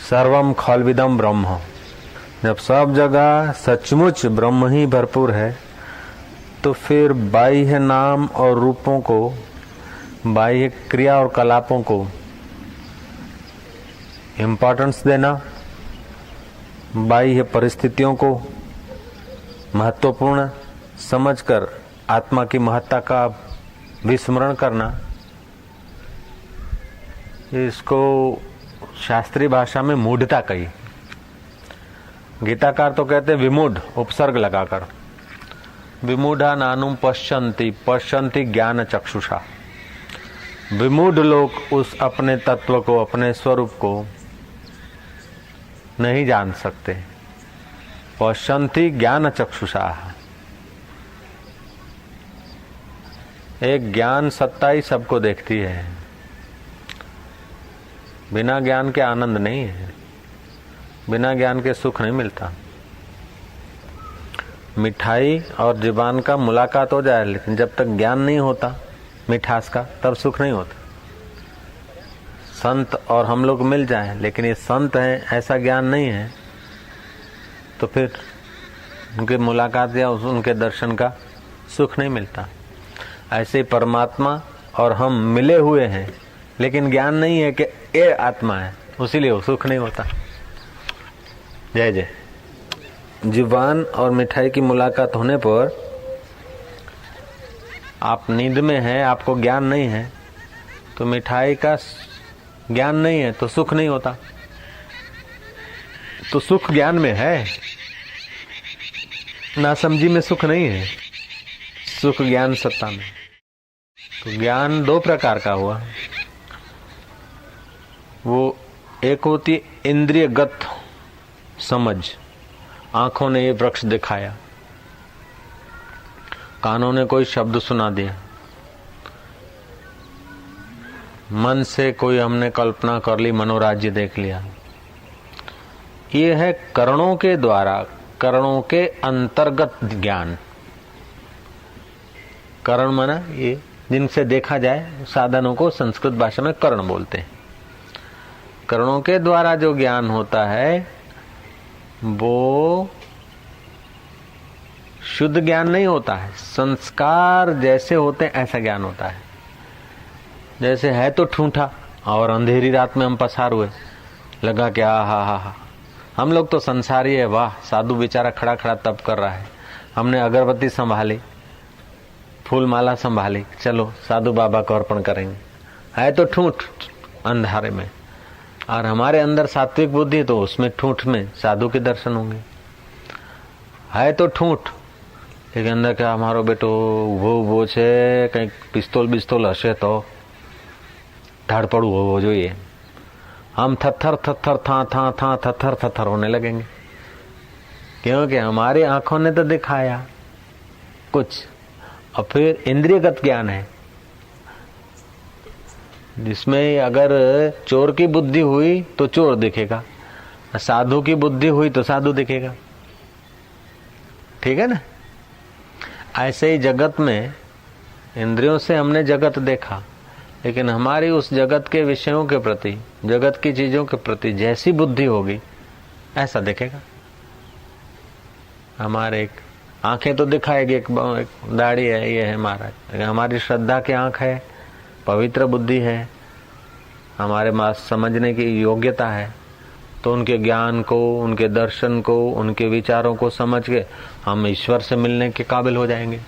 सर्वम खलविदम ब्रह्म। जब सब जगह सचमुच ब्रह्म ही भरपूर है तो फिर बाह्य नाम और रूपों को, बाह्य क्रिया और कलापों को इम्पोर्टेंस देना, बाह्य परिस्थितियों को महत्वपूर्ण समझकर आत्मा की महत्ता का विस्मरण करना, इसको शास्त्रीय भाषा में मूढ़ता कही। गीताकार तो कहते विमूढ़ उपसर्ग लगाकर, विमूढ़ा नानुम पश्यन्ति पश्यन्ति ज्ञान चक्षुषा। विमूढ़ लोग उस अपने तत्व को, अपने स्वरूप को नहीं जान सकते। पश्यन्ति ज्ञान चक्षुषा। एक ज्ञान सत्ता ही सबको देखती है, बिना ज्ञान के आनंद नहीं है, बिना ज्ञान के सुख नहीं मिलता। मिठाई और जुबान का मुलाकात हो जाए, लेकिन जब तक ज्ञान नहीं होता मिठास का, तब सुख नहीं होता। संत और हम लोग मिल जाएं, लेकिन ये संत हैं ऐसा ज्ञान नहीं है, तो फिर उनके मुलाकात या उनके दर्शन का सुख नहीं मिलता। ऐसे परमात्मा और हम मिले हुए हैं, लेकिन ज्ञान नहीं है कि ये आत्मा है, उसीलिए वो सुख नहीं होता। जय जय। जुबान और मिठाई की मुलाकात होने पर आप नींद में हैं, आपको ज्ञान नहीं है, तो मिठाई का ज्ञान नहीं है तो सुख नहीं होता। तो सुख ज्ञान में है, नासमझी में सुख नहीं है, सुख ज्ञान सत्ता में। तो ज्ञान दो प्रकार का हुआ। वो एक होती इंद्रियगत समझ, आंखों ने ये वृक्ष दिखाया, कानों ने कोई शब्द सुना दिया, मन से कोई हमने कल्पना कर ली, मनोराज्य देख लिया। ये है करणों के द्वारा, करणों के अंतर्गत ज्ञान। करण माना ये जिनसे देखा जाए, साधनों को संस्कृत भाषा में करण बोलते हैं। करणों के द्वारा जो ज्ञान होता है वो शुद्ध ज्ञान नहीं होता है, संस्कार जैसे होते हैं ऐसा ज्ञान होता है। जैसे है तो ठूठा, और अंधेरी रात में हम पसार हुए, लगा क्या हा हम लोग तो संसारी है, वाह साधु बेचारा खड़ा खड़ा तप कर रहा है, हमने अगरबत्ती संभाली, फूल माला संभाली, चलो साधु बाबा को अर्पण करेंगे। है तो ठूठ अंधारे में, और हमारे अंदर सात्विक बुद्धि, तो उसमें ठूठ में साधु के दर्शन होंगे। है तो ठूठ, लेकिन अंदर क्या हमारो बेटो उभो छे, कहीं पिस्तौल बिस्तौल हशे तो ढाड़पड़ू होवो જોઈએ। हम थथर थथर था थथर थथर होने लगेंगे, क्योंकि हमारी आंखों ने तो दिखाया कुछ। और फिर इंद्रियगत ज्ञान है, जिसमें अगर चोर की बुद्धि हुई तो चोर दिखेगा, साधु की बुद्धि हुई तो साधु दिखेगा। ठीक है ना। ऐसे ही जगत में इंद्रियों से हमने जगत देखा, लेकिन हमारी उस जगत के विषयों के प्रति, जगत की चीजों के प्रति जैसी बुद्धि होगी ऐसा दिखेगा। हमारे एक आंखें तो दिखाएगी, एक दाढ़ी है, ये है महाराज, हमारी श्रद्धा की आंख है, पवित्र बुद्धि है, हमारे पास समझने की योग्यता है, तो उनके ज्ञान को, उनके दर्शन को, उनके विचारों को समझ के हम ईश्वर से मिलने के काबिल हो जाएंगे।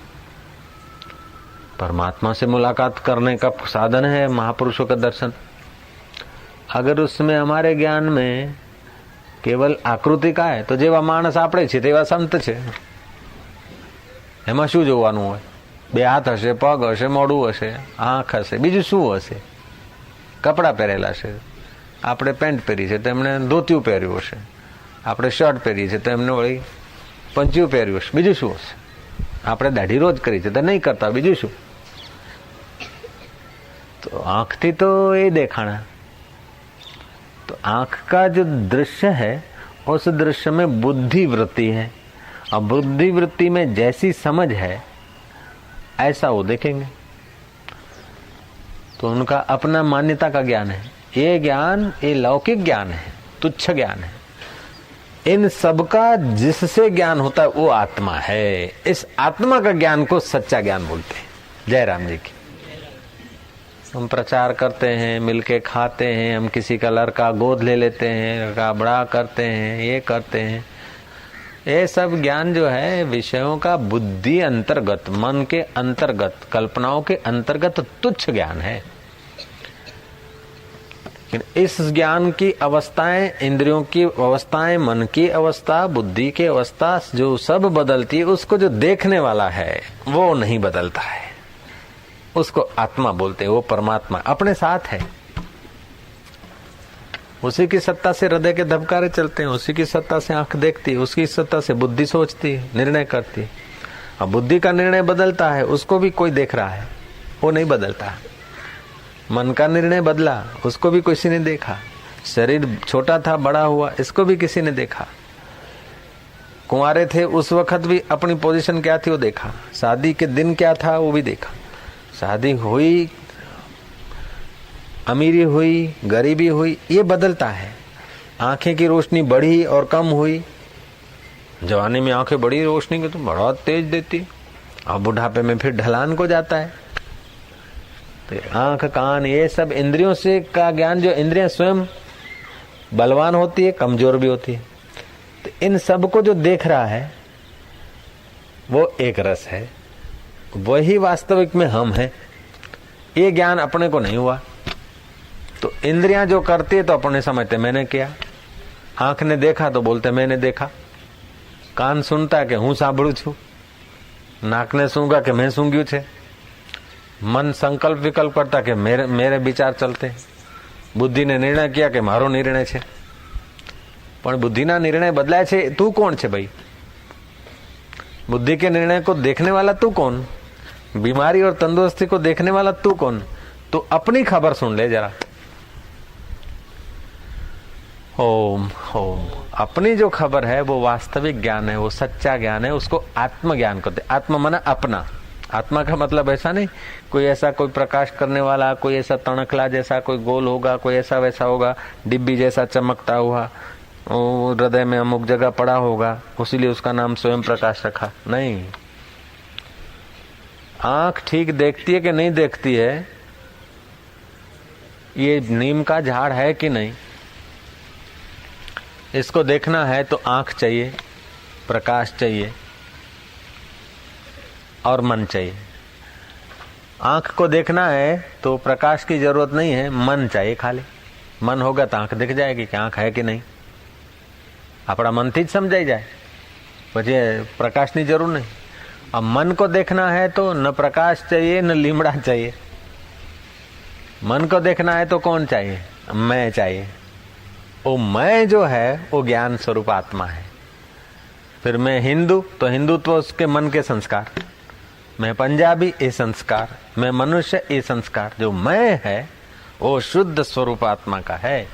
परमात्मा से मुलाकात करने का साधन है महापुरुषों का दर्शन। अगर उसमें हमारे ज्ञान में केवल आकृति का है, तो जेवा माणस आपणे छे तेवा संत छे, एमां शुं जोवानुं होय? बे हाथ हशे, पग हशे, मोढुं हशे, आंख हशे, बीजुं शुं हशे? कपड़ा પહેરેલા છે, આપણે પેન્ટ પહેરી છે તો એમણે ધોતિયું પહેર્યું હશે, આપણે શર્ટ પહેરી છે તો એમને વળી પંચિયું પહેર્યું હશે, બીજું શું હશે? આપણે દાઢી રોજ કરી છે તો નહીં કરતા, બીજું શું? तो आंख थी तो ये देखाना। तो आंख का जो दृश्य है, उस दृश्य में बुद्धि वृत्ति है, और बुद्धि वृत्ति में जैसी समझ है ऐसा वो देखेंगे। तो उनका अपना मान्यता का ज्ञान है। ये ज्ञान, ये लौकिक ज्ञान है, तुच्छ ज्ञान है। इन सब का जिससे ज्ञान होता है वो आत्मा है। इस आत्मा का ज्ञान को सच्चा ज्ञान बोलते हैं। जय राम जी की। हम प्रचार करते हैं, मिलके खाते हैं, हम किसी का लड़का गोद ले लेते हैं, लड़का बड़ा करते हैं, ये करते हैं। ये सब ज्ञान जो है विषयों का बुद्धि अंतर्गत, मन के अंतर्गत, कल्पनाओं के अंतर्गत तुच्छ ज्ञान है। इस ज्ञान की अवस्थाएं, इंद्रियों की अवस्थाएं, मन की अवस्था, बुद्धि की अवस्था जो सब बदलती है, उसको जो देखने वाला है वो नहीं बदलता है। उसको आत्मा बोलते हैं। वो परमात्मा अपने साथ है। उसी की सत्ता से हृदय के धबकारे चलते हैं, उसी की सत्ता से आंख देखती है, उसकी सत्ता से बुद्धि सोचती है, निर्णय करती है। अब बुद्धि का निर्णय बदलता है, उसको भी कोई देख रहा है, वो नहीं बदलता। मन का निर्णय बदला, उसको भी किसी ने देखा। शरीर छोटा था, बड़ा हुआ, इसको भी किसी ने देखा। कुंवारे थे उस वक्त भी अपनी पोजीशन क्या थी वो देखा। शादी के दिन क्या था वो भी देखा। शादी हुई, अमीरी हुई, गरीबी हुई, ये बदलता है। आंखें की रोशनी बढ़ी और कम हुई। जवानी में आंखें बड़ी रोशनी की तो बड़ा तेज देती, और बुढ़ापे में फिर ढलान को जाता है। तो आंख, कान, ये सब इंद्रियों से का ज्ञान, जो इंद्रियां स्वयं बलवान होती है, कमजोर भी होती है। तो इन सब को जो देख रहा है वो एक रस है, वही वास्तविक में हम हैं। ये ज्ञान अपने को नहीं हुआ। तो इंद्रियां जो करती है तो अपने समझते मैंने किया। आंख ने देखा तो बोलते मैंने देखा। कान सुनता है कि हूं सांभळू छू। नाक ने सूंघा कि मैं सूंघ्यू छे। मन संकल्प विकल्प करता कि मेरे विचार चलते। बुद्धि ने निर्णय किया कि मारो निर्णय छे। पण बुद्धिना निर्णय बदलाय छे। तू कौन छे भाई? बुद्धि के निर्णय को देखने वाला तू कौन? बीमारी और तंदुरुस्ती को देखने वाला तू कौन? तो अपनी खबर सुन ले जरा। ओम ओम। अपनी जो खबर है वो वास्तविक ज्ञान है, वो सच्चा ज्ञान है। उसको आत्मज्ञान कहते। आत्मा माना अपना। आत्मा का मतलब ऐसा नहीं कोई ऐसा कोई प्रकाश करने वाला, कोई ऐसा तणखला जैसा कोई गोल होगा, कोई ऐसा वैसा होगा, डिब्बी जैसा चमकता हुआ, हृदय में अमुक जगह पड़ा होगा, इसीलिए उसका नाम स्वयं प्रकाश रखा। नहीं। आंख ठीक देखती है कि नहीं देखती है, ये नीम का झाड़ है कि नहीं, इसको देखना है तो आंख चाहिए, प्रकाश चाहिए और मन चाहिए। आंख को देखना है तो प्रकाश की जरूरत नहीं है, मन चाहिए खाली। मन होगा तो आंख दिख जाएगी कि आंख है कि नहीं। अपना मन थी ज समझाई जाए, પછી પ્રકાશની જરૂર नहीं। अब मन को देखना है तो न प्रकाश चाहिए न लीमड़ा चाहिए। मन को देखना है तो कौन चाहिए? मैं चाहिए। वो मैं जो है वो ज्ञान स्वरूप आत्मा है। फिर मैं हिंदू तो हिंदुत्व उसके मन के संस्कार, मैं पंजाबी ये संस्कार, मैं मनुष्य ये संस्कार। जो मैं है वो शुद्ध स्वरूप आत्मा का है।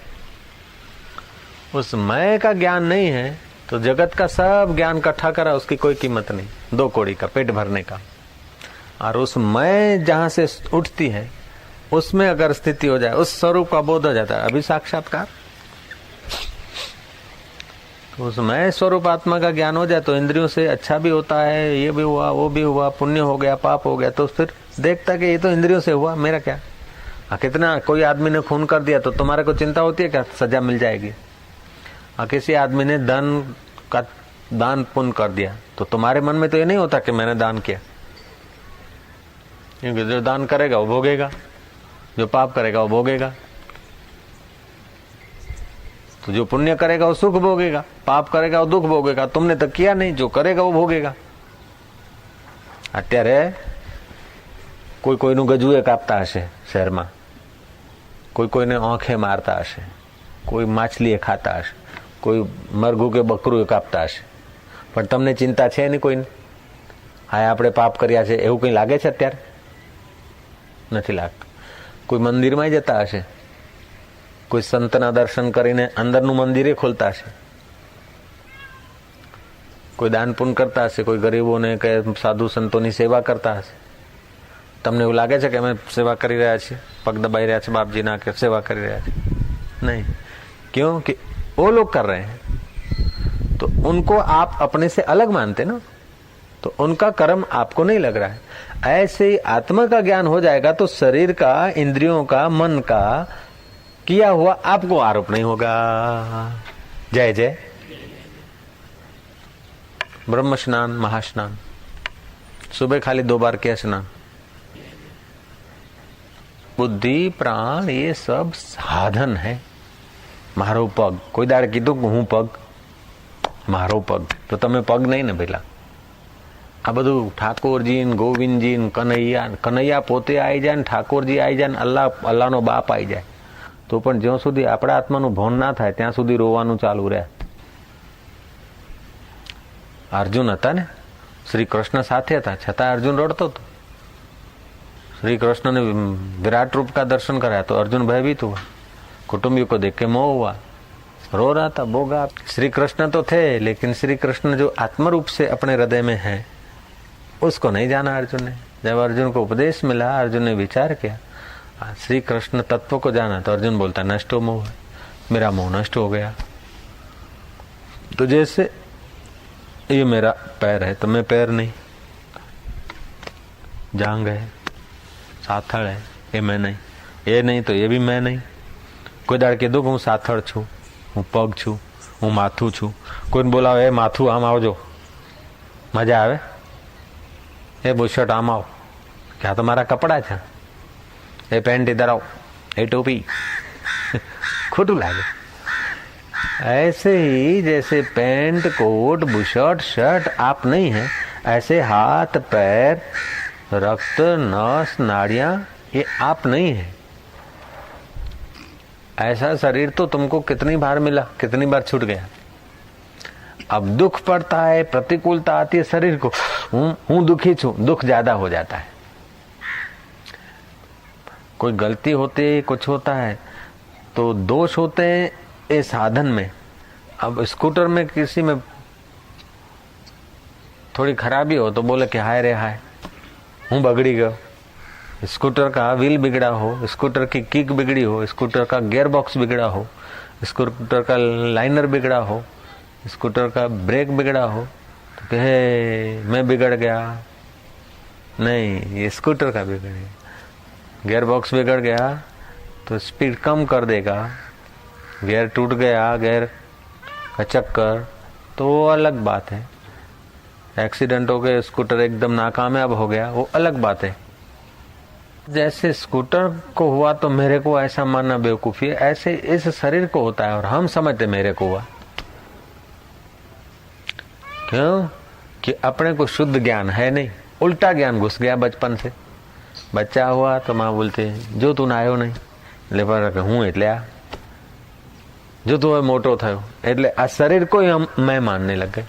उस मैं का ज्ञान नहीं है तो जगत का सब ज्ञान इकट्ठा करा उसकी कोई कीमत नहीं, 2 कौड़ी का पेट भरने का। और उस मैं जहां से उठती है उसमें अगर स्थिति हो जाए, उस स्वरूप का बोध हो जाता है, अभी साक्षात्कार। तो उस मैं स्वरूप आत्मा का ज्ञान हो जाए तो इंद्रियों से अच्छा भी होता है, ये भी हुआ, वो भी हुआ, पुण्य हो गया, पाप हो गया, तो फिर देखता कि ये तो इंद्रियों से हुआ, मेरा क्या। कितना कोई आदमी ने खून कर दिया तो तुम्हारे को चिंता होती है क्या सजा मिल जाएगी? किसी आदमी ने दान पुण्य कर दिया तो तुम्हारे मन में तो ये नहीं होता कि मैंने दान किया, क्योंकि जो दान करेगा वो भोगेगा, जो पाप करेगा वो भोगेगा। तो जो पुण्य करेगा वो सुख भोगेगा, पाप करेगा वो दुख भोगेगा। तुमने तो किया नहीं, जो करेगा वो भोगेगा। અત્યારે કોઈ કોઈનું ગજુએ કાપતા હશે શહેરમાં, કોઈ કોઈને આંખે મારતા હશે, કોઈ માછલીએ ખાતા હશે, કોઈ મરઘું કે બકરું કાપતા હશે, પણ તમને ચિંતા છે નહીં કોઈને? હા આપણે પાપ કર્યા છે એવું કંઈ લાગે છે અત્યારે? નથી લાગતું। કોઈ મંદિરમાં જતા હશે, કોઈ સંતના દર્શન કરીને અંદરનું મંદિરે ખોલતા હશે, કોઈ દાન પુण्य કરતા હશે, કોઈ ગરીબોને કે સાધુ સંતોની સેવા કરતા હશે। તમને એવું લાગે છે કે અમે સેવા કરી રહ્યા છીએ, પગ દબાઈ રહ્યા છે બાપજીના કે સેવા કરી રહ્યા છે? નહીં। क्यों कि वो लोग कर रहे हैं तो उनको आप अपने से अलग मानते ना, तो उनका कर्म आपको नहीं लग रहा है। ऐसे ही आत्मा का ज्ञान हो जाएगा तो शरीर का, इंद्रियों का, मन का किया हुआ आपको आरोप नहीं होगा। जय जय। ब्रह्म स्नान, महास्नान, सुबह खाली 2 बार किया स्नान। बुद्धि, प्राण, ये सब साधन है। मारो पग, कोई दाड़ कीधું હું પગ, મારો પગ, તો તમે પગ નહીં ને પેલા। આ બધું ઠાકોરજી ને ગોવિંદજી ને કનૈયા પોતે આવી જાય ને ઠાકોરજી આવી જાય ને અલ્લાહનો બાપ આવી જાય તો પણ જ્યાં સુધી આપણા આત્માનું ભોન ના થાય ત્યાં સુધી રોવાનું ચાલુ રહે। અર્જુન હતા ને, શ્રી કૃષ્ણ સાથે હતા છતાં અર્જુન રડતો હતો। श्री कृष्ण ने विराट रूप का दर्शन कराया तो अर्जुन भयभीत हुआ, कुटुंबियों को देख के मोह हुआ, रो रहा था, बोगा। श्री कृष्ण तो थे लेकिन श्री कृष्ण जो आत्म रूप से अपने हृदय में है उसको नहीं जाना अर्जुन ने। जब अर्जुन को उपदेश मिला, अर्जुन ने विचार किया, श्री कृष्ण तत्व को जाना, तो अर्जुन बोलता नष्टो मोह, मेरा मोह नष्ट हो गया। तो जैसे ये मेरा पैर है तो मैं पैर नहीं, जांग है, साथड़ है, ये मैं नहीं, ये नहीं तो ये भी मैं नहीं। कोई दाड़ के दो हूँ साथड़ छू, हूँ पग छू, हूँ माथू छू। कोई बोलावे ए माथू आम आवजो, मजा आवे, ए बुशर्ट आम आओ, क्या तो मारा कपड़ा छे, ए पेंट इधर आओ, ए टोपी खोटू लागे। ऐसे ही जैसे पेंट, कोट, बुशर्ट, शर्ट आप नहीं है, ऐसे हाथ, पैर, रक्त, नस, नाड़ियां ये आप नहीं है। ऐसा शरीर तो तुमको कितनी बार मिला, कितनी बार छूट गया। अब दुख पड़ता है, प्रतिकूलता आती है शरीर को, हूं दुखी छू, दुख ज्यादा हो जाता है। कोई गलती होती, कुछ होता है तो दोष होते हैं ये साधन में। अब स्कूटर में किसी में थोड़ी खराबी हो तो बोले कि हाय रे हाय, हूँ बगड़ी गयो। स्कूटर का व्हील बिगड़ा हो, स्कूटर की किक बिगड़ी हो, स्कूटर का गियर बॉक्स बिगड़ा हो, स्कूटर का लाइनर बिगड़ा हो, स्कूटर का ब्रेक बिगड़ा हो तो कहे मैं बिगड़ गया। नहीं, ये स्कूटर का बिगड़ गया। गियर बॉक्स बिगड़ गया तो स्पीड कम कर देगा, गियर टूट गया, गियर का चक्कर, तो वो अलग बात है। एक्सीडेंट हो गया, स्कूटर एकदम नाकामयाब हो गया, वो अलग बात है। जैसे स्कूटर को हुआ तो मेरे को ऐसा मानना बेवकूफी है, ऐसे इस शरीर को होता है और हम समझते मेरे को हुआ। क्यों? कि अपने को शुद्ध ज्ञान है नहीं, उल्टा ज्ञान घुस गया बचपन से। बच्चा हुआ तो माँ बोलते जो तू आयो नहीं એટલે પર હું એટલે આ જો તું મોટો થયો એટલે આ શરીર को ही हम मैं मानने लग गए।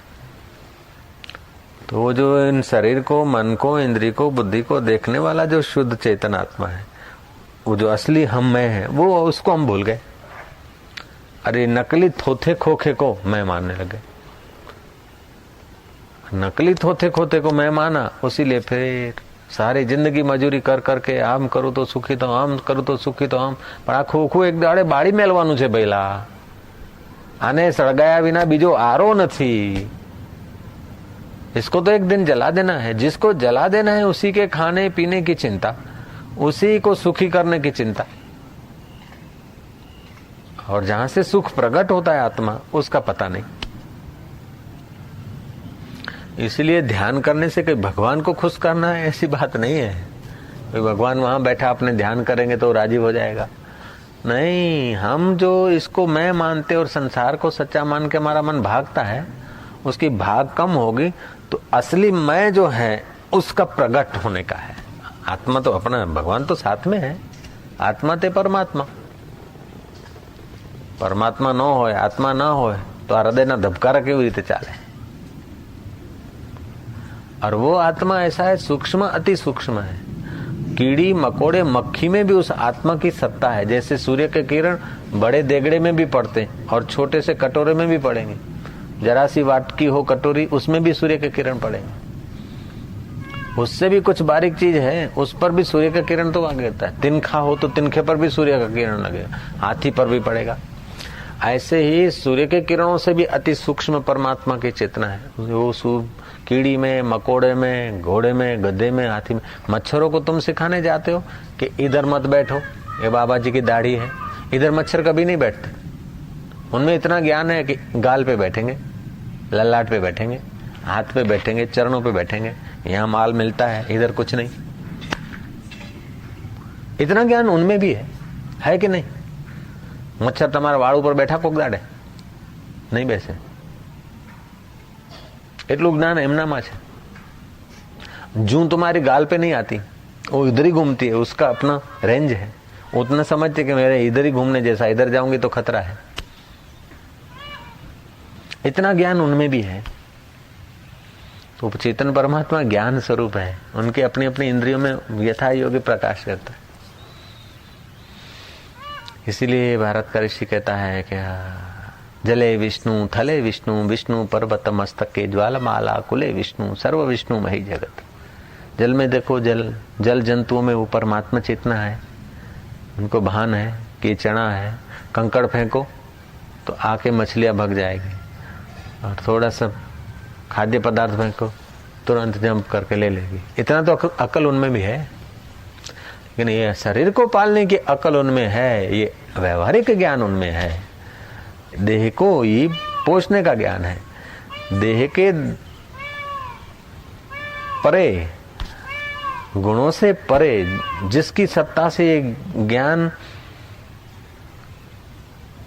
तो वो जो इन शरीर को, मन को, इंद्रिय को, बुद्धि को देखने वाला जो शुद्ध चेतन आत्मा है, वो जो असली हम मैं है, वो उसको हम भूल गए। अरे नकली थोथे खोखे को मैं मानने लगे। नकली थोथे खोथे को मैं माना, उसीलिए फिर सारी जिंदगी मजूरी कर करके आम करूँ तो सुखी तो आम, करूँ तो सुखी तो आम, પણ આ ખોખું એક દાડે બાળી મેલવાનું છે પહેલા। આને સળગાયા વિના બીજો આરો નથી। इसको तो एक दिन जला देना है। जिसको जला देना है उसी के खाने पीने की चिंता, उसी को सुखी करने की चिंता। और जहां से सुख प्रकट होता है आत्मा, उसका पता नहीं। इसलिए ध्यान करने से कोई भगवान को खुश करना है ऐसी बात नहीं है। कोई भगवान वहां बैठा अपने ध्यान करेंगे तो राजी हो जाएगा, नहीं। हम जो इसको मैं मानते और संसार को सच्चा मान के हमारा मन भागता है, उसकी भाग कम होगी तो असली मैं जो है उसका प्रकट होने का है। आत्मा तो अपना, भगवान तो साथ में है। आत्मा ते परमात्मा, परमात्मा न होय, आत्मा न होय तो आ हृदय ना धबकारा केवी रीते चाले। और वो आत्मा ऐसा है, सूक्ष्म, अति सूक्ष्म है। कीड़ी मकोड़े मक्खी में भी उस आत्मा की सत्ता है। जैसे सूर्य के किरण बड़े देगड़े में भी पड़ते और छोटे से कटोरे में भी पड़ेंगे। जरा सी वाटकी हो कटोरी, उसमें भी सूर्य के किरण पड़ेंगे। उससे भी कुछ बारीक चीज है, उस पर भी सूर्य का किरण तो आ गिरता है। तिनखा हो तो तिनखे पर भी सूर्य का किरण लगेगा, हाथी पर भी पड़ेगा। ऐसे ही सूर्य के किरणों से भी अति सूक्ष्म परमात्मा की चेतना है। वो कीड़ी में, मकोड़े में, घोड़े में, गधे में, हाथी में। मच्छरों को तुम सिखाने जाते हो कि इधर मत बैठो, ये बाबा जी की दाढ़ी है, इधर मच्छर कभी नहीं बैठते। उनमें इतना ज्ञान है कि गाल पे बैठेंगे, ललाट पे बैठेंगे, हाथ पे बैठेंगे, चरणों पे बैठेंगे, यहाँ माल मिलता है, इधर कुछ नहीं। इतना ज्ञान उनमें भी है कि नहीं? मच्छर તમારા વાળ ઉપર બેઠા કોક દાડે નહીં બેસે, એટલું જ્ઞાન એમનામાં છે। जूं तुम्हारी गाल पे नहीं आती, वो इधर ही घूमती है, उसका अपना रेंज है। उतना समझते कि मेरे इधर ही घूमने जैसा, इधर जाऊंगी तो खतरा है। इतना ज्ञान उनमें भी है। तो चेतन परमात्मा ज्ञान स्वरूप है, उनके अपनी अपनी इंद्रियों में यथा योग्य प्रकाश करता है। इसीलिए भारत का ऋषि कहता है कि जले विष्णु, थले विष्णु, विष्णु पर्वत मस्तके, ज्वालमाला कुले विष्णु, सर्व विष्णु मही जगत। जल में देखो, जल जंतुओं में वो परमात्मा चेतना है, उनको भान है कि चना है। कंकड़ फेंको तो आके मछलियां भग जाएगी, और थोड़ा सा खाद्य पदार्थ फेंको तुरंत जंप करके ले लेगी। इतना तो अकल उनमें भी है, लेकिन ये शरीर को पालने की अकल उनमें है, ये व्यवहारिक ज्ञान उनमें है। देह को ही पोषने का ज्ञान है। देह के परे, गुणों से परे, जिसकी सत्ता से ये ज्ञान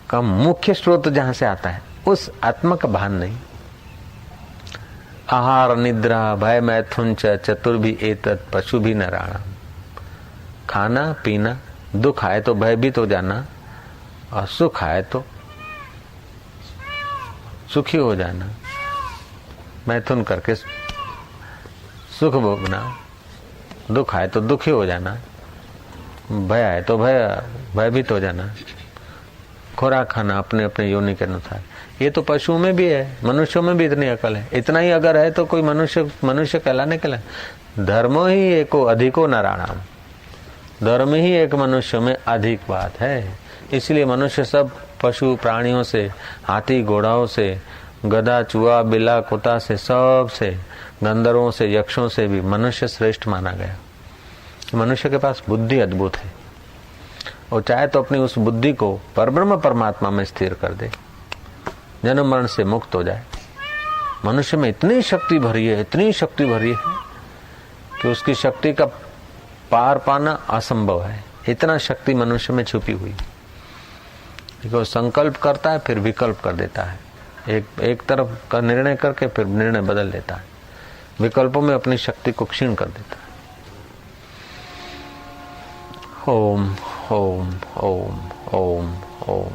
का मुख्य स्रोत जहां से आता है, उस आत्मा का भान नहीं। आहार निद्रा भय मैथुन चतुर्भि एतत् पशु भी नराणाम। खाना पीना, दुख आए तो भयभीत हो जाना, और सुख आए तो सुखी हो जाना, मैथुन करके सुख भोगना, दुख आए तो दुखी हो जाना, भय आए तो भयभीत हो जाना, खुराक खाना अपने अपने योनि के अनुसार। ये तो पशुओं में भी है, मनुष्यों में भी इतनी अकल है। इतना ही अगर है तो कोई मनुष्य कहलाने के लिए। धर्मो ही एको अधिको नराणाम, धर्म ही एक मनुष्य में अधिक बात है। इसलिए मनुष्य सब पशु प्राणियों से, हाथी घोड़ाओं से, गधा चूहा बिल्ला कुत्ता से, सब से, गंधर्वों से, यक्षों से भी मनुष्य श्रेष्ठ माना गया। मनुष्य के पास बुद्धि अद्भुत है, और चाहे तो अपनी उस बुद्धि को परब्रह्म परमात्मा में स्थिर कर दे, जन्म मरण से मुक्त हो जाए। मनुष्य में इतनी शक्ति भरी है, इतनी शक्ति भरी है कि उसकी शक्ति का पार पाना असंभव है। इतना शक्ति मनुष्य में छुपी हुई। देखो, संकल्प करता है फिर विकल्प कर देता है, एक तरफ का निर्णय करके फिर निर्णय बदल देता है, विकल्पों में अपनी शक्ति को क्षीण कर देता है। ओम ओम ओम ओम ओम।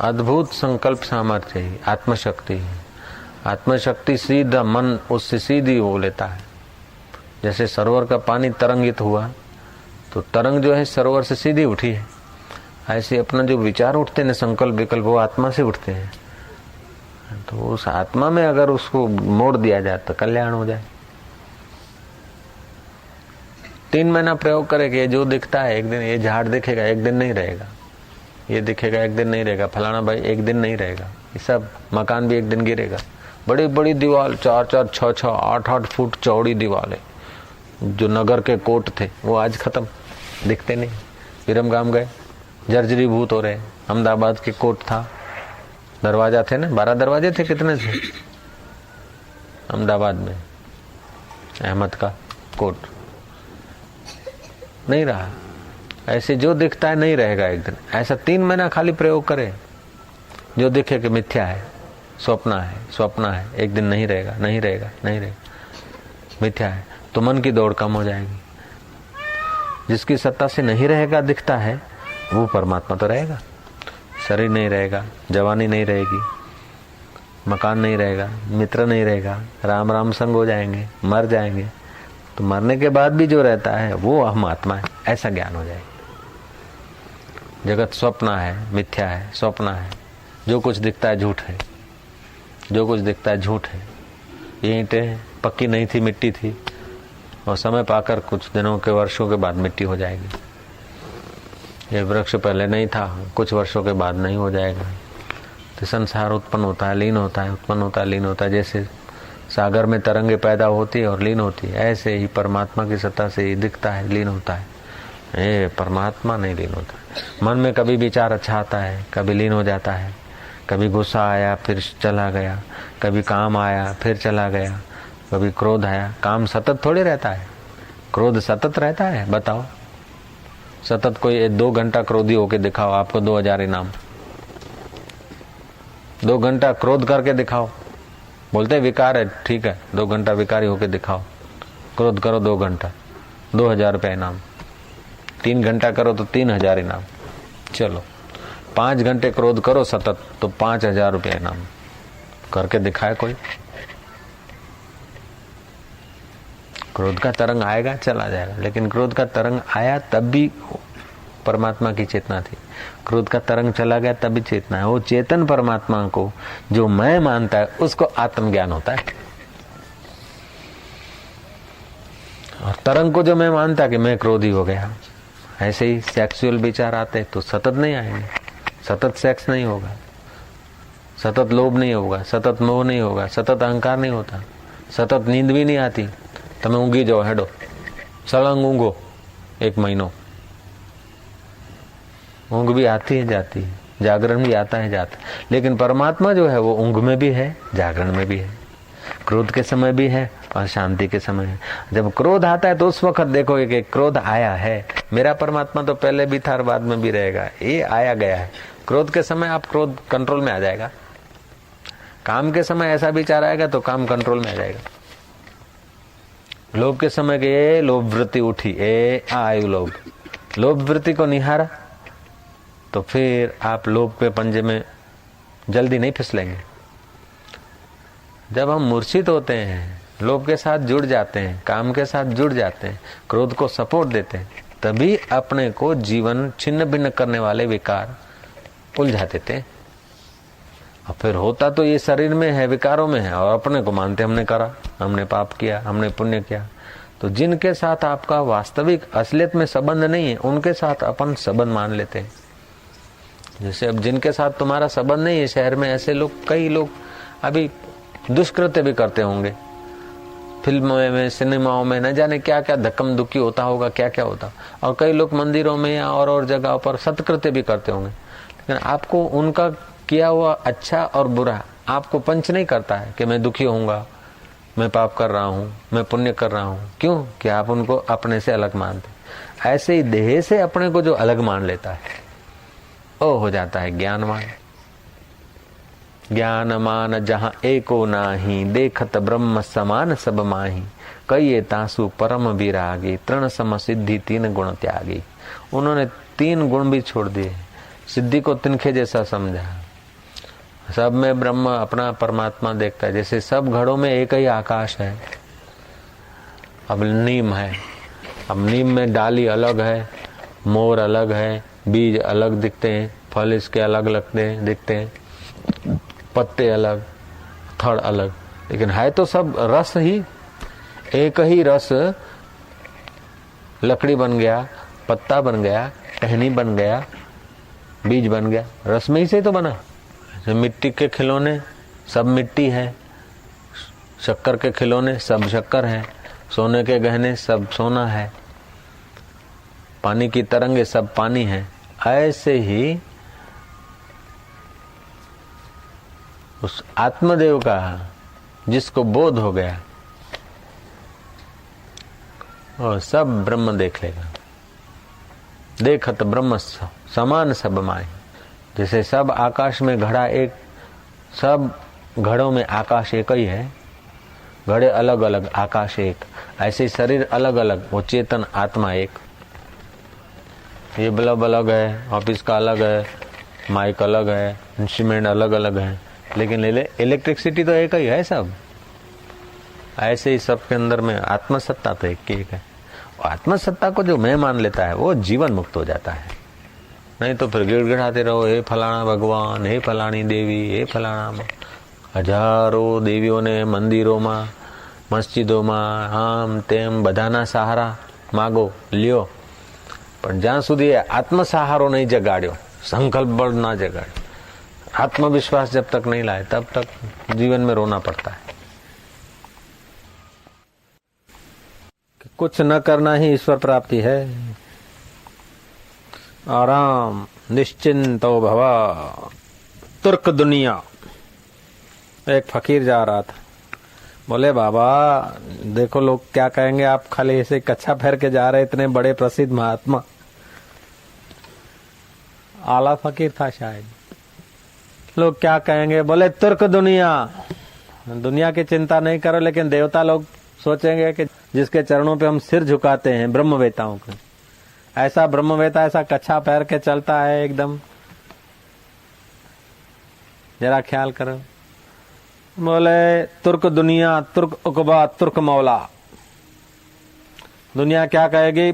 अद्भुत संकल्प सामर्थ्य ही आत्मशक्ति है। आत्मशक्ति सीधा मन उससे सीधी हो लेता है। जैसे सरोवर का पानी तरंगित हुआ तो तरंग जो है सरोवर से सीधी उठी है, ऐसे अपना जो विचार उठते हैं, संकल्प विकल्प, वो आत्मा से उठते हैं। तो उस आत्मा में अगर उसको मोड़ दिया जाए तो कल्याण हो जाए। 3 महीना प्रयोग करे कि ये जो दिखता है एक दिन, ये झाड़ दिखेगा एक दिन नहीं रहेगा, ये दिखेगा एक दिन नहीं रहेगा, फलाना भाई एक दिन नहीं रहेगा, ये सब मकान भी एक दिन गिरेगा। बड़ी बड़ी दीवार, 4-4, 6-6, 8-8 फुट चौड़ी दीवार है। जो नगर के कोट थे वो आज खत्म, दिखते नहीं। विरमगाम गए, जर्जरीभूत हो रहे। अहमदाबाद के कोट था, दरवाजा थे ना, 12 दरवाजे थे, कितने थे अहमदाबाद में? अहमद का कोट नहीं रहा। ऐसे जो दिखता है नहीं रहेगा एक दिन। ऐसा 3 महीना खाली प्रयोग करे, जो दिखे कि मिथ्या है, स्वप्न है, एक दिन नहीं रहेगा, नहीं रहेगा, नहीं रहेगा, मिथ्या है, तो मन की दौड़ कम हो जाएगी। जिसकी सत्ता से नहीं रहेगा, दिखता है, वो परमात्मा तो रहेगा। शरीर नहीं रहेगा, जवानी नहीं रहेगी, मकान नहीं रहेगा, मित्र नहीं रहेगा, राम राम संग हो जाएंगे, मर जाएंगे। तो मरने के बाद भी जो रहता है वो हम आत्मा है, ऐसा ज्ञान हो जाएगा। जगत स्वप्न है, मिथ्या है, स्वप्न है, जो कुछ दिखता है झूठ है, जो कुछ दिखता है झूठ है। ये ईंटें पक्की नहीं थी, मिट्टी थी, और समय पाकर कुछ दिनों के, वर्षों के बाद मिट्टी हो जाएगी। ये वृक्ष पहले नहीं था, कुछ वर्षों के बाद नहीं हो जाएगा। तो संसार उत्पन्न होता है, लीन होता है, उत्पन्न होता है, लीन होता है। जैसे सागर में तरंगे पैदा होती है और लीन होती है, ऐसे ही परमात्मा की सत्ता से ही दिखता है, लीन होता है। ये परमात्मा नहीं लीन होता। मन में कभी विचार अच्छा आता है, कभी लीन हो जाता है, कभी गुस्सा आया फिर चला गया, कभी काम आया फिर चला गया, कभी क्रोध आया। काम सतत थोड़ी रहता है, क्रोध सतत रहता है। बताओ, सतत कोई 2 घंटा क्रोधी होके दिखाओ, आपको 2000 इनाम। 2 घंटा क्रोध करके दिखाओ, बोलते विकार है, ठीक है 2 घंटा विकारी होके दिखाओ, क्रोध करो 2 घंटा, 2000 रुपये इनाम। 3 घंटा करो तो 3000 इनाम। चलो 5 घंटे क्रोध करो सतत तो 5000 रुपये इनाम। करके दिखाए कोई? क्रोध का तरंग आएगा चला जाएगा, लेकिन क्रोध का तरंग आया तब भी परमात्मा की चेतना थी, क्रोध का तरंग चला गया तब भी चेतना है। वो चेतन परमात्मा को जो मैं मानता है उसको आत्मज्ञान होता है, और तरंग को जो मैं मानता कि मैं क्रोधी हो गया। ऐसे ही सेक्सुअल विचार आते तो सतत नहीं आएंगे, सतत सेक्स नहीं होगा, सतत लोभ नहीं होगा, सतत मोह नहीं होगा, सतत अहंकार नहीं होता, सतत नींद भी नहीं आती। તમે ઊંઘી જાઓ, હેડો સળંગ ઊંઘો 1 महीनों, ऊँघ भी आती है जाती है, जागरण भी आता है जाता है। लेकिन परमात्मा जो है वो ऊँघ में भी है, जागरण में भी है, क्रोध के समय भी है और शांति के समय है। जब क्रोध आता है तो उस वक्त देखोगे कि क्रोध आया है, मेरा परमात्मा तो पहले भी था और बाद में भी रहेगा, ये आया गया है। क्रोध के समय आप क्रोध कंट्रोल में आ जाएगा, काम के समय ऐसा विचार आएगा तो काम कंट्रोल में आ जाएगा। लोभ के समय के ये लोभ वृत्ति उठी, आयु लोभ, लोभ वृत्ति को निहारा तो फिर आप लोभ के पंजे में जल्दी नहीं फिसलेंगे। जब हम मूर्छित होते हैं, लोभ के साथ जुड़ जाते हैं, काम के साथ जुड़ जाते हैं, क्रोध को सपोर्ट देते हैं, तभी अपने को जीवन छिन्न भिन्न करने वाले विकार उलझा देते हैं। और फिर होता तो ये शरीर में है, विकारों में है, और अपने को मानते हमने करा, हमने पाप किया, हमने पुण्य किया। तो जिनके साथ आपका वास्तविक असलियत में संबंध नहीं है उनके साथ अपन संबंध मान लेते हैं। जैसे अब जिनके साथ तुम्हारा संबंध नहीं है, शहर में ऐसे लोग, कई लोग अभी दुष्कृत्य भी करते होंगे, फिल्मों में, सिनेमाओं में, न जाने क्या क्या धक्कम दुक्की होता होगा, क्या क्या होता। और कई लोग मंदिरों में या और जगहों पर सत्कृत्य भी करते होंगे, लेकिन आपको उनका किया हुआ अच्छा और बुरा आपको पंच नहीं करता है कि मैं दुखी होऊंगा, मैं पाप कर रहा हूं, मैं पुण्य कर रहा हूं। क्यों? कि आप उनको अपने से अलग मानते। ऐसे ही देह से अपने को जो अलग मान लेता है वो हो जाता है ज्ञानवान। ज्ञान मान जहां एको नाही, देखत ब्रह्म समान सब माही, कहिए तासु परम विरागी, तृण सम सिद्धि 3 गुण त्यागी। उन्होंने 3 गुण भी छोड़ दिए, सिद्धि को तिनके जैसा समझा। सब में ब्रह्म अपना परमात्मा देखता है। जैसे सब घड़ों में एक ही आकाश है। अब नीम है, अब नीम में डाली अलग है, मोर अलग है, बीज अलग दिखते हैं, फल इसके अलग दिखते हैं, पत्ते अलग, थड़ अलग, लेकिन है तो सब रस ही, एक ही रस। लकड़ी बन गया, पत्ता बन गया, टहनी बन गया, बीज बन गया, रस में ही से तो बना। मिट्टी के खिलौने सब मिट्टी है, शक्कर के खिलौने सब शक्कर है, सोने के गहने सब सोना है, पानी की तरंगे सब पानी है। ऐसे ही उस आत्मदेव का जिसको बोध हो गया और सब ब्रह्म देख लेगा। देखत ब्रह्म समान सब माही। जैसे सब आकाश में घड़ा एक, सब घड़ों में आकाश एक ही है, घड़े अलग अलग, आकाश एक। ऐसे शरीर अलग अलग, वो चेतन आत्मा एक। ये बल्ब अलग है, ऑफिस का अलग है, माइक अलग है, इंस्ट्रूमेंट अलग अलग है, लेकिन इलेक्ट्रिसिटी तो एक ही है सब। ऐसे ही सबके अंदर में आत्मसत्ता तो एक है। आत्मसत्ता को जो मैं मान लेता है वो जीवन मुक्त हो जाता है। नहीं तो फिर गिड़गिड़ाते रहो, हे फलाना भगवान, हे फलानी देवी, हे फलाना। हजारों देवीओं ने मंदिरों में, मस्जिदों में, आम तेम बधाना सहारा मागो, ल्यो, પણ જ્યાં સુધી आत्म सहारो नहीं जगाड़ो, संकल्प बल ना जगाड़ो, आत्मविश्वास जब तक नहीं लाए तब तक जीवन में रोना पड़ता है। कुछ न करना ही ईश्वर प्राप्ति है। आराम निश्चिंतो भवा। तुर्क दुनिया। एक फकीर जा रहा था, बोले बाबा देखो लोग क्या कहेंगे, आप खाली ऐसे कच्छा पहन के जा रहे, इतने बड़े प्रसिद्ध महात्मा। आला फकीर था शायद। लोग क्या कहेंगे? बोले तुर्क दुनिया। दुनिया की चिंता नहीं करो, लेकिन देवता लोग सोचेंगे कि जिसके चरणों पे हम सिर झुकाते हैं, ब्रह्मवेताओं को, ऐसा ब्रह्मवेता ऐसा कच्छा पहन के चलता है एकदम, जरा ख्याल करो। बोले तुर्क दुनिया, तुर्क उकबा, तुर्क मौला। दुनिया क्या कहेगी?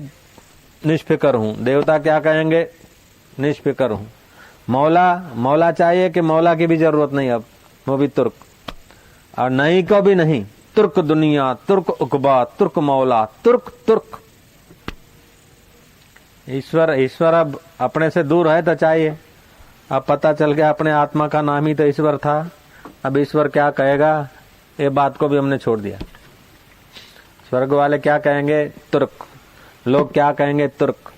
निष्फिकर हूं। देवता क्या कहेंगे? निष्फिकर हूं। मौला चाहिए कि मौला की भी जरूरत नहीं, अब वो भी तुर्क, और नहीं को भी नहीं। तुर्क दुनिया, तुर्क उकबा, तुर्क मौला, तुर्क तुर्क। ईश्वर अब अपने से दूर है तो चाहिए। अब पता चल गया अपने आत्मा का नाम ही तो ईश्वर था। अब ईश्वर क्या कहेगा, ये बात को भी हमने छोड़ दिया। स्वर्ग वाले क्या कहेंगे? तुर्क। लोग क्या कहेंगे? तुर्क।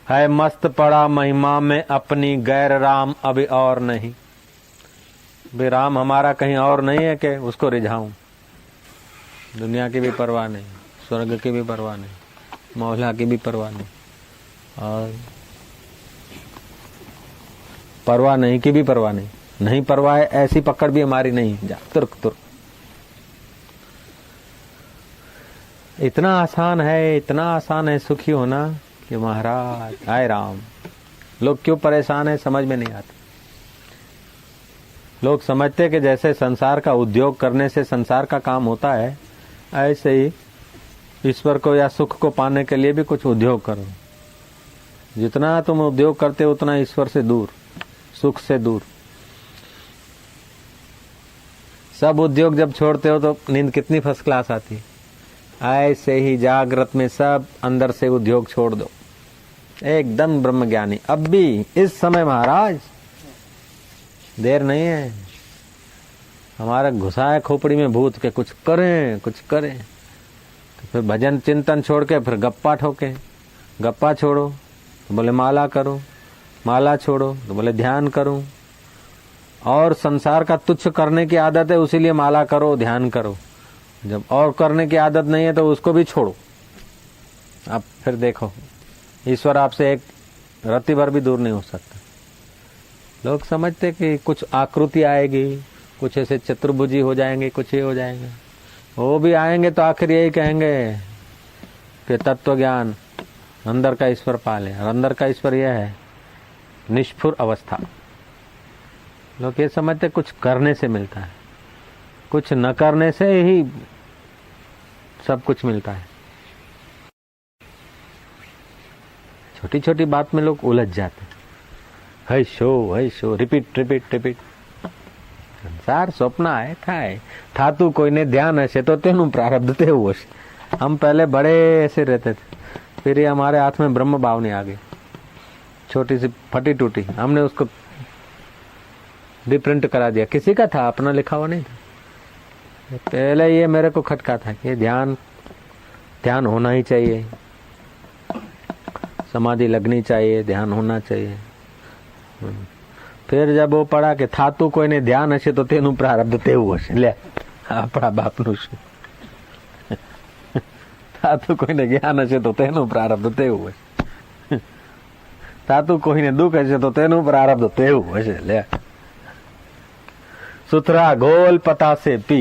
है मस्त पड़ा महिमा में अपनी, गैर राम अभी और नहीं। भी राम हमारा कहीं और नहीं है कि उसको रिझाऊं। दुनिया की भी परवाह नहीं, स्वर्ग की भी परवाह नहीं, मौला की भी परवाह नहीं, और परवाह नहीं की भी परवाह नहीं। नहीं परवाह है ऐसी पकड़ भी हमारी नहीं। जा तुर्क तुर्क। इतना आसान है, इतना आसान है सुखी होना कि महाराज हाय राम। लोग क्यों परेशान है समझ में नहीं आता। लोग समझते कि जैसे संसार का उद्योग करने से संसार का काम होता है, ऐसे ही ईश्वर को या सुख को पाने के लिए भी कुछ उद्योग करो। जितना तुम उद्योग करते हो उतना ईश्वर से दूर, सुख से दूर। सब उद्योग जब छोड़ते हो तो नींद कितनी फर्स्ट क्लास आती है। ऐसे ही जागृत में सब अंदर से उद्योग छोड़ दो, एकदम ब्रह्मज्ञानी। अब भी इस समय महाराज देर नहीं है। हमारा घुसा है खोपड़ी में भूत के कुछ करें कुछ करें। तो फिर भजन चिंतन छोड़ के फिर गप्पा ठोके। गप्पा छोड़ो तो बोले माला करो, माला छोड़ो तो बोले ध्यान करूं। और संसार का तुच्छ करने की आदत है, उसीलिए माला करो ध्यान करो। जब और करने की आदत नहीं है तो उसको भी छोड़ो। अब फिर देखो ईश्वर आपसे एक रत्ती भर भी दूर नहीं हो सकता। लोग समझते कि कुछ आकृति आएगी, कुछ ऐसे चतुर्भुजी हो जाएंगे, कुछ ये हो जाएंगे। वो भी आएंगे तो आखिर यही कहेंगे कि तत्व ज्ञान अंदर का ईश्वर पाल है। और अंदर का ईश्वर यह है निष्ठुर अवस्था। लोग ये समझते कुछ करने से मिलता है, कुछ न करने से ही सब कुछ मिलता है। छोटी छोटी बात में लोग उलझ जाते। है शो रिपीट रिपीट रिपीट। संसार स्वप्न है थातु कोઈને ધ્યાન હશે तो તેનું प्रारब्ध તેવું હશે। हम पहले बड़े ऐसे रहते थे, फिर ये हमारे हाथ में ब्रह्म भावनी आ गई, छोटी सी फटी टूटी, हमने उसको रिप्रिंट करा दिया। किसी का था, अपना लिखा हुआ नहीं था। पहले ये मेरे को खटका था कि ध्यान होना ही चाहिए, समाधि लगनी चाहिए, ध्यान होना चाहिए। फिर जब वो पड़ा कि थातु कोઈને ધ્યાન હશે તો તેનું પ્રારબ્ધ તેવું હશે। લે આપણા બાપનું શું? થાતું કોઈને જ્ઞાન હશે તો તેનું પ્રારબ્ધ તેવું હશે। થાતું કોઈને દુઃખ હશે તો તેનું પ્રારબ્ધ તેવું હશે। લે સુથરા ગોલ પતાસે પી।